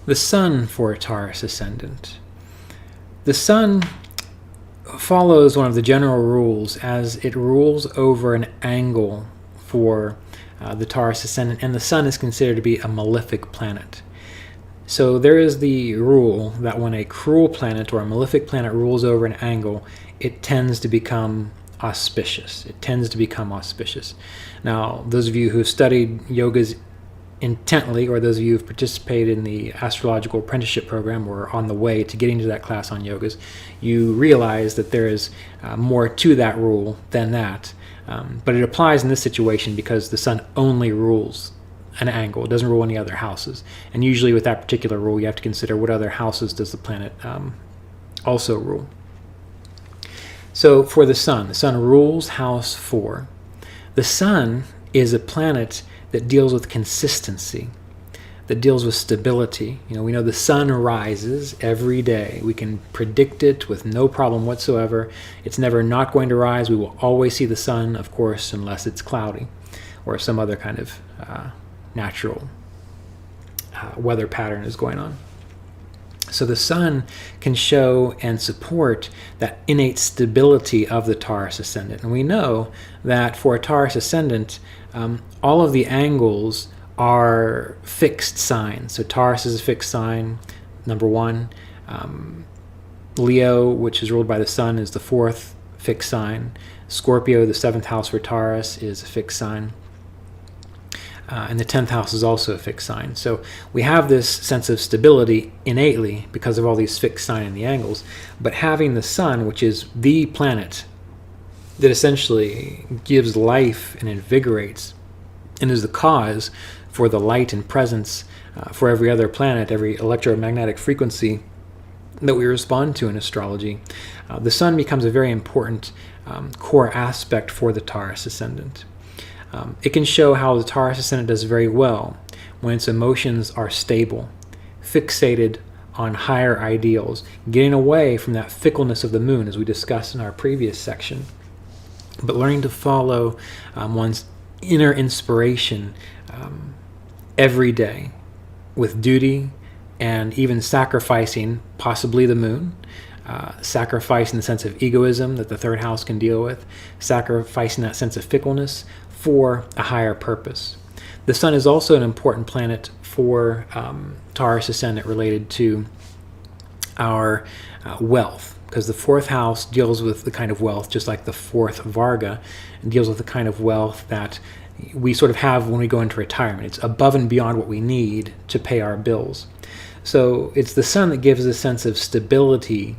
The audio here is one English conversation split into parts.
The Sun for a Taurus Ascendant. The Sun follows one of the general rules as it rules over an angle for the Taurus Ascendant, and the Sun is considered to be a malefic planet. So there is the rule that when a cruel planet or a malefic planet rules over an angle, it tends to become auspicious. Now, those of you who have studied yogas intently, or those of you who have participated in the astrological apprenticeship program or on the way to getting to that class on yogas, you realize that there is more to that rule than that. But it applies in this situation because the Sun only rules an angle. It doesn't rule any other houses. And usually with that particular rule, you have to consider what other houses does the planet also rule. So for the Sun rules house 4. The Sun is a planet that deals with consistency, that deals with stability. We know the sun rises every day. We can predict it with no problem whatsoever. It's never not going to rise. We will always see the sun, of course, unless it's cloudy or some other kind of natural weather pattern is going on. So the Sun can show and support that innate stability of the Taurus Ascendant. And we know that for a Taurus Ascendant, all of the angles are fixed signs. So Taurus is a fixed sign, number 1. Leo, which is ruled by the Sun, is the 4th fixed sign. Scorpio, the 7th house for Taurus, is a fixed sign. And the 10th house is also a fixed sign. So we have this sense of stability innately because of all these fixed sign and the angles. But having the Sun, which is the planet that essentially gives life and invigorates and is the cause for the light and presence for every other planet, every electromagnetic frequency that we respond to in astrology, the Sun becomes a very important core aspect for the Taurus Ascendant. It can show how the Taurus Ascendant does very well when its emotions are stable, fixated on higher ideals, getting away from that fickleness of the moon, as we discussed in our previous section, but learning to follow one's inner inspiration every day with duty and even sacrificing possibly the moon, sacrificing the sense of egoism that the 3rd house can deal with, sacrificing that sense of fickleness for a higher purpose. The Sun is also an important planet for Taurus Ascendant related to our wealth, because the 4th house deals with the kind of wealth, just like the 4th Varga, and deals with the kind of wealth that we sort of have when we go into retirement. It's above and beyond what we need to pay our bills. So it's the Sun that gives a sense of stability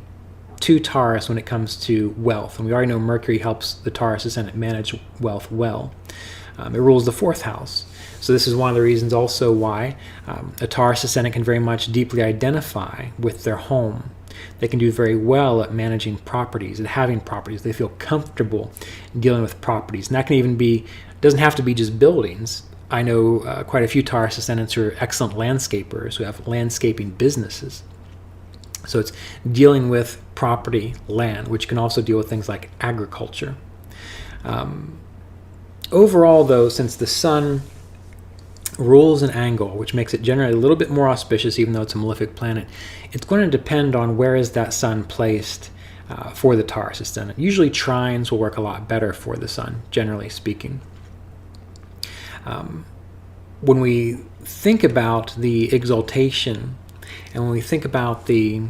to Taurus when it comes to wealth. And we already know Mercury helps the Taurus Ascendant manage wealth well. It rules the 4th house. So this is one of the reasons also why a Taurus Ascendant can very much deeply identify with their home. They can do very well at managing properties, at having properties. They feel comfortable dealing with properties. And that can even be, doesn't have to be just buildings. I know quite a few Taurus Ascendants who are excellent landscapers who have landscaping businesses. So it's dealing with property, land, which can also deal with things like agriculture. Overall, though, since the Sun rules an angle, which makes it generally a little bit more auspicious, even though it's a malefic planet, it's going to depend on where is that Sun placed for the Taurus Ascendant. Usually trines will work a lot better for the Sun, generally speaking. When we think about the exaltation and when we think about the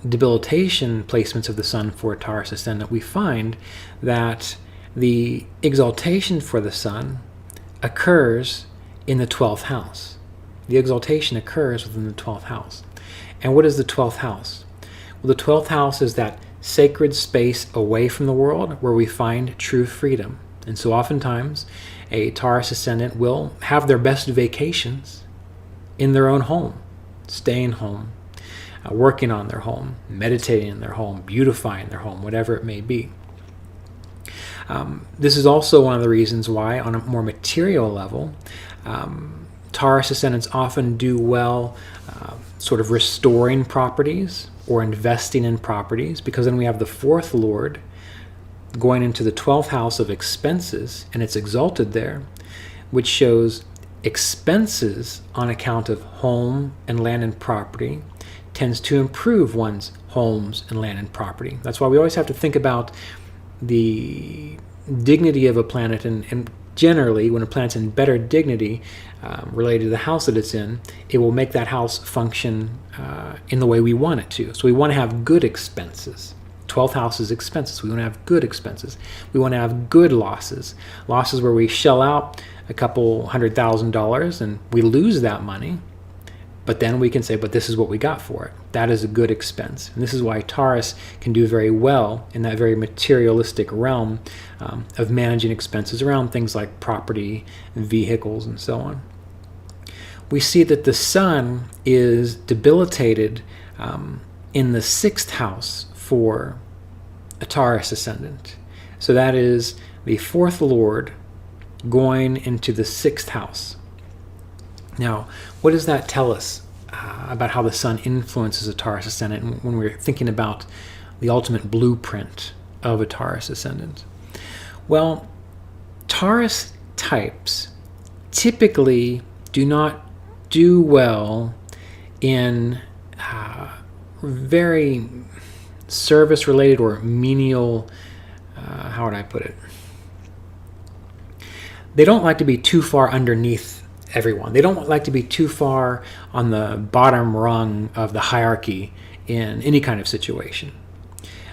debilitation placements of the Sun for Taurus Ascendant, we find that the exaltation for the Sun occurs in the 12th house. The exaltation occurs within the 12th house. And what is the 12th house? Well, the 12th house is that sacred space away from the world where we find true freedom. And so oftentimes a Taurus Ascendant will have their best vacations in their own home, staying home, working on their home, meditating in their home, beautifying their home, whatever it may be. This is also one of the reasons why, on a more material level, Taurus Ascendants often do well sort of restoring properties or investing in properties, because then we have the 4th Lord going into the 12th house of expenses, and it's exalted there, which shows expenses on account of home and land and property tends to improve one's homes and land and property. That's why we always have to think about the dignity of a planet, and generally when a planet's in better dignity related to the house that it's in, it will make that house function in the way we want it to. So we want to have good expenses. 12th house is expenses. We want to have good expenses. We want to have good losses. Losses where we shell out a couple $100,000 and we lose that money, but then we can say, but this is what we got for it. That is a good expense. And this is why Taurus can do very well in that very materialistic realm of managing expenses around things like property, vehicles, and so on. We see that the sun is debilitated in the 6th house for a Taurus ascendant. So that is the 4th lord going into the 6th house. Now, what does that tell us about how the sun influences a Taurus ascendant when we're thinking about the ultimate blueprint of a Taurus ascendant? Well, Taurus types typically do not do well in very service-related or menial, how would I put it? They don't like to be too far underneath everyone. They don't like to be too far on the bottom rung of the hierarchy in any kind of situation.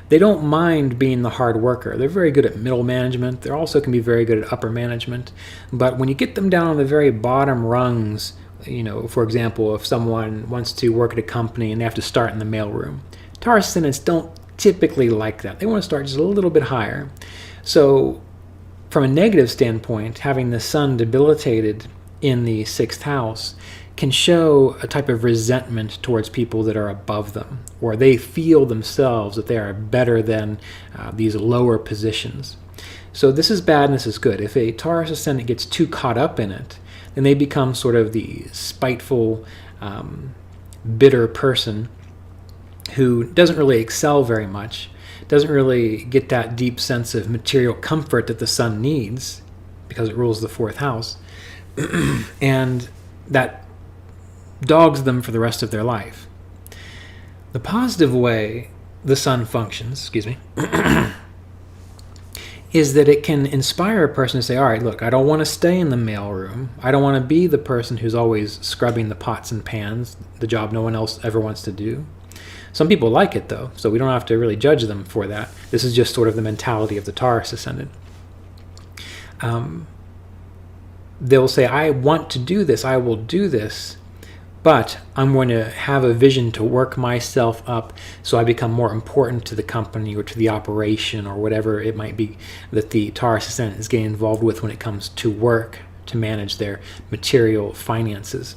They don't mind being the hard worker. They're very good at middle management. They also can be very good at upper management. But when you get them down on the very bottom rungs, for example, if someone wants to work at a company and they have to start in the mailroom, Taurus ascendants don't typically like that. They want to start just a little bit higher. So from a negative standpoint, having the sun debilitated in the 6th house can show a type of resentment towards people that are above them, or they feel themselves that they are better than these lower positions. So this is bad and this is good. If a Taurus ascendant gets too caught up in it, then they become sort of the spiteful, bitter person who doesn't really excel very much, doesn't really get that deep sense of material comfort that the sun needs because it rules the 4th house, and that dogs them for the rest of their life. The positive way the sun functions, is that it can inspire a person to say, all right, look, I don't want to stay in the mailroom. I don't want to be the person who's always scrubbing the pots and pans, the job no one else ever wants to do. Some people like it, though, so we don't have to really judge them for that. This is just sort of the mentality of the Taurus ascendant. They'll say, I want to do this, I will do this, but I'm going to have a vision to work myself up so I become more important to the company or to the operation or whatever it might be that the Taurus ascendant is getting involved with when it comes to work to manage their material finances.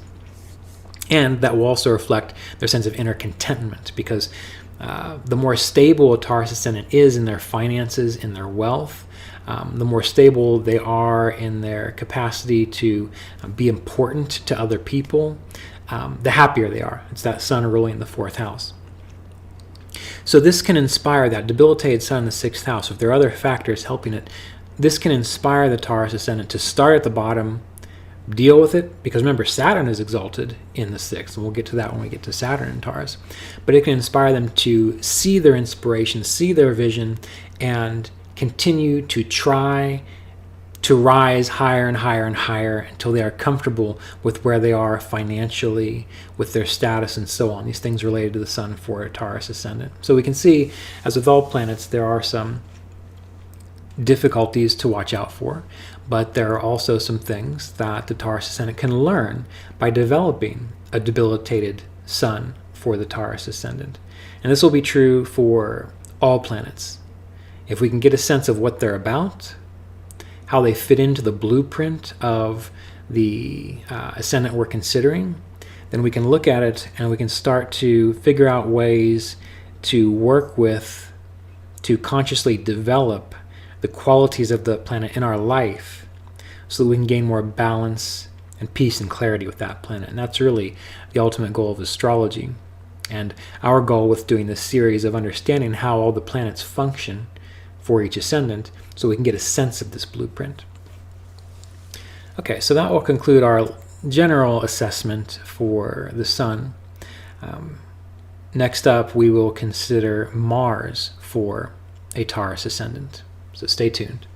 And that will also reflect their sense of inner contentment, because the more stable a Taurus ascendant is in their finances, in their wealth, the more stable they are in their capacity to be important to other people, the happier they are. It's that sun ruling the 4th house. So this can inspire that debilitated sun in the 6th house. If there are other factors helping it, this can inspire the Taurus ascendant to start at the bottom, deal with it, because remember, Saturn is exalted in the 6th, and we'll get to that when we get to Saturn in Taurus. But it can inspire them to see their inspiration, see their vision, and continue to try to rise higher and higher and higher until they are comfortable with where they are financially, with their status, and so on. These things related to the sun for a Taurus ascendant. So we can see, as with all planets, there are some difficulties to watch out for, but there are also some things that the Taurus ascendant can learn by developing a debilitated sun for the Taurus ascendant. And this will be true for all planets. If we can get a sense of what they're about, how they fit into the blueprint of the ascendant we're considering, then we can look at it and we can start to figure out ways to work with, to consciously develop the qualities of the planet in our life so that we can gain more balance and peace and clarity with that planet. And that's really the ultimate goal of astrology. And our goal with doing this series of understanding how all the planets function for each ascendant so we can get a sense of this blueprint. Okay, so that will conclude our general assessment for the sun. Next up, we will consider Mars for a Taurus ascendant. So stay tuned.